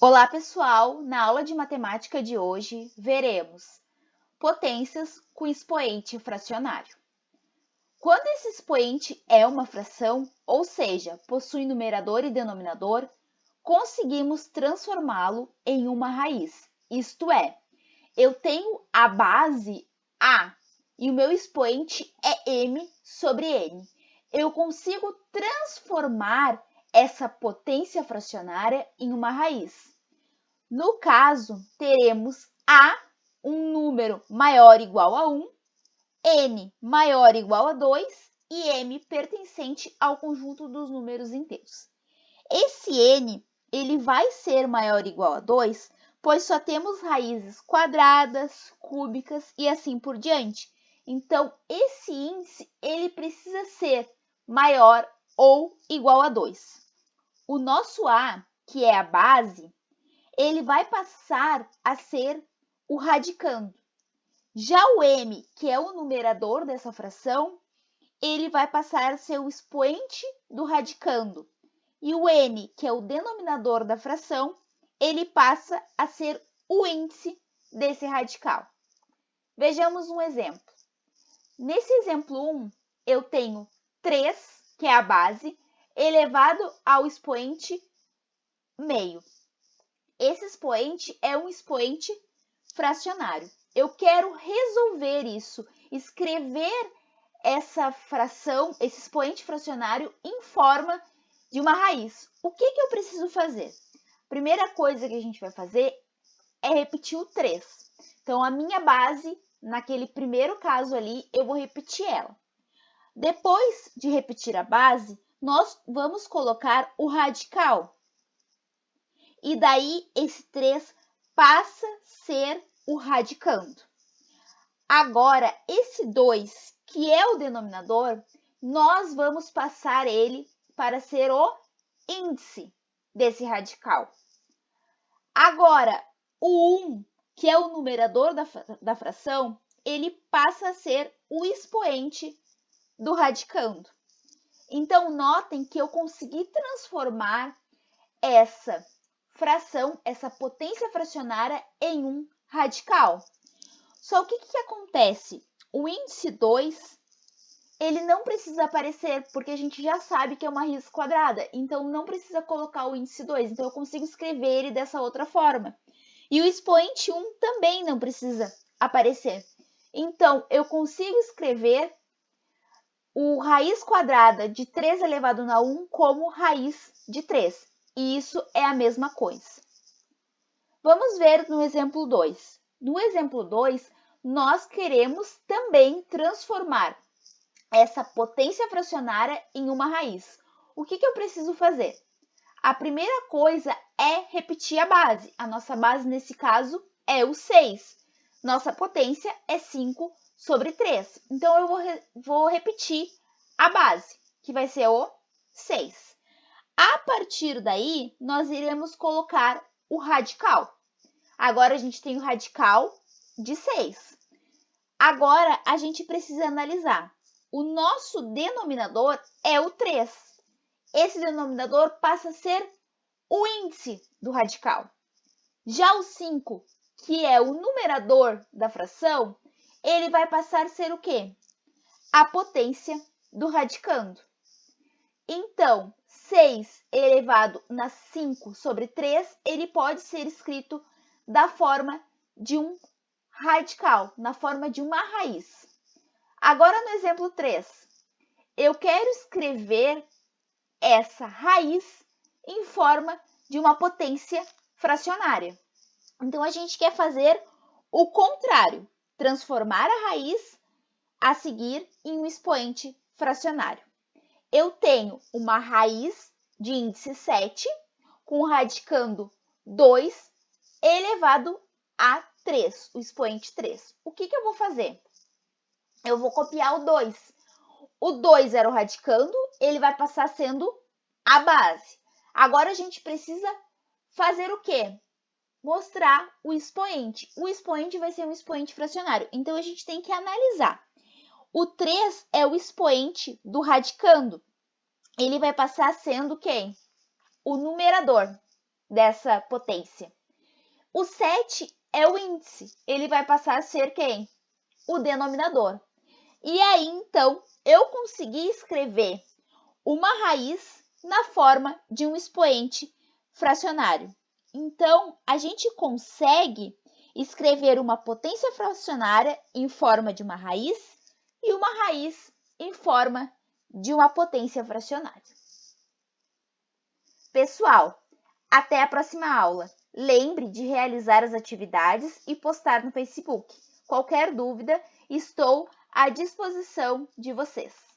Olá, pessoal! Na aula de matemática de hoje, veremos potências com expoente fracionário. Quando esse expoente é uma fração, ou seja, possui numerador e denominador, conseguimos transformá-lo em uma raiz. Isto é, eu tenho a base A e o meu expoente é m sobre n. Eu consigo transformar essa potência fracionária em uma raiz. No caso, teremos A, um número maior ou igual a 1, N maior ou igual a 2 e M pertencente ao conjunto dos números inteiros. Esse N ele vai ser maior ou igual a 2, pois só temos raízes quadradas, cúbicas e assim por diante. Então, esse índice ele precisa ser maior ou igual a 2. O nosso A, que é a base, ele vai passar a ser o radicando. Já o m, que é o numerador dessa fração, ele vai passar a ser o expoente do radicando. E o n, que é o denominador da fração, ele passa a ser o índice desse radical. Vejamos um exemplo. Nesse exemplo 1, eu tenho 3, que é a base, elevado ao expoente meio. Esse expoente é um expoente fracionário. Eu quero resolver isso, escrever essa fração, esse expoente fracionário em forma de uma raiz. O que eu preciso fazer? A primeira coisa que a gente vai fazer é repetir o 3. Então, a minha base, naquele primeiro caso ali, eu vou repetir ela. Depois de repetir a base, nós vamos colocar o radical. E daí, esse 3 passa a ser o radicando. Agora, esse 2, que é o denominador, nós vamos passar ele para ser o índice desse radical. Agora, o 1, que é o numerador da fração, ele passa a ser o expoente do radicando. Então, notem que eu consegui transformar essa fração, essa potência fracionária em um radical. Só o que acontece? O índice 2, ele não precisa aparecer, porque a gente já sabe que é uma raiz quadrada, então não precisa colocar o índice 2, então eu consigo escrever ele dessa outra forma. E o expoente 1 também não precisa aparecer. Então, eu consigo escrever o raiz quadrada de 3 elevado a 1 como raiz de 3. E isso é a mesma coisa. Vamos ver no exemplo 2. No exemplo 2, nós queremos também transformar essa potência fracionária em uma raiz. O que eu preciso fazer? A primeira coisa é repetir a base. A nossa base, nesse caso, é o 6. Nossa potência é 5 sobre 3. Então, eu vou repetir a base, que vai ser o 6. A partir daí, nós iremos colocar o radical. Agora, a gente tem o radical de 6. Agora, a gente precisa analisar. O nosso denominador é o 3. Esse denominador passa a ser o índice do radical. Já o 5, que é o numerador da fração, ele vai passar a ser o quê? A potência do radicando. Então, 6 elevado a 5 sobre 3, ele pode ser escrito da forma de um radical, na forma de uma raiz. Agora, no exemplo 3, eu quero escrever essa raiz em forma de uma potência fracionária. Então, a gente quer fazer o contrário, transformar a raiz a seguir em um expoente fracionário. Eu tenho uma raiz de índice 7 com radicando 2 elevado a 3, o expoente 3. O que eu vou fazer? Eu vou copiar o 2. O 2 era o radicando, ele vai passar sendo a base. Agora, a gente precisa fazer o quê? Mostrar o expoente. O expoente vai ser um expoente fracionário. Então, a gente tem que analisar. O 3 é o expoente do radicando. Ele vai passar sendo quem? O numerador. dessa potência? O 7 é o índice, ele vai passar a ser quem? O denominador. E aí, então, eu consegui escrever uma raiz na forma de um expoente fracionário. Então, a gente consegue escrever uma potência fracionária em forma de uma raiz e uma raiz em forma de uma potência fracionária. Pessoal, até a próxima aula. Lembre de realizar as atividades e postar no Facebook. Qualquer dúvida, estou à disposição de vocês.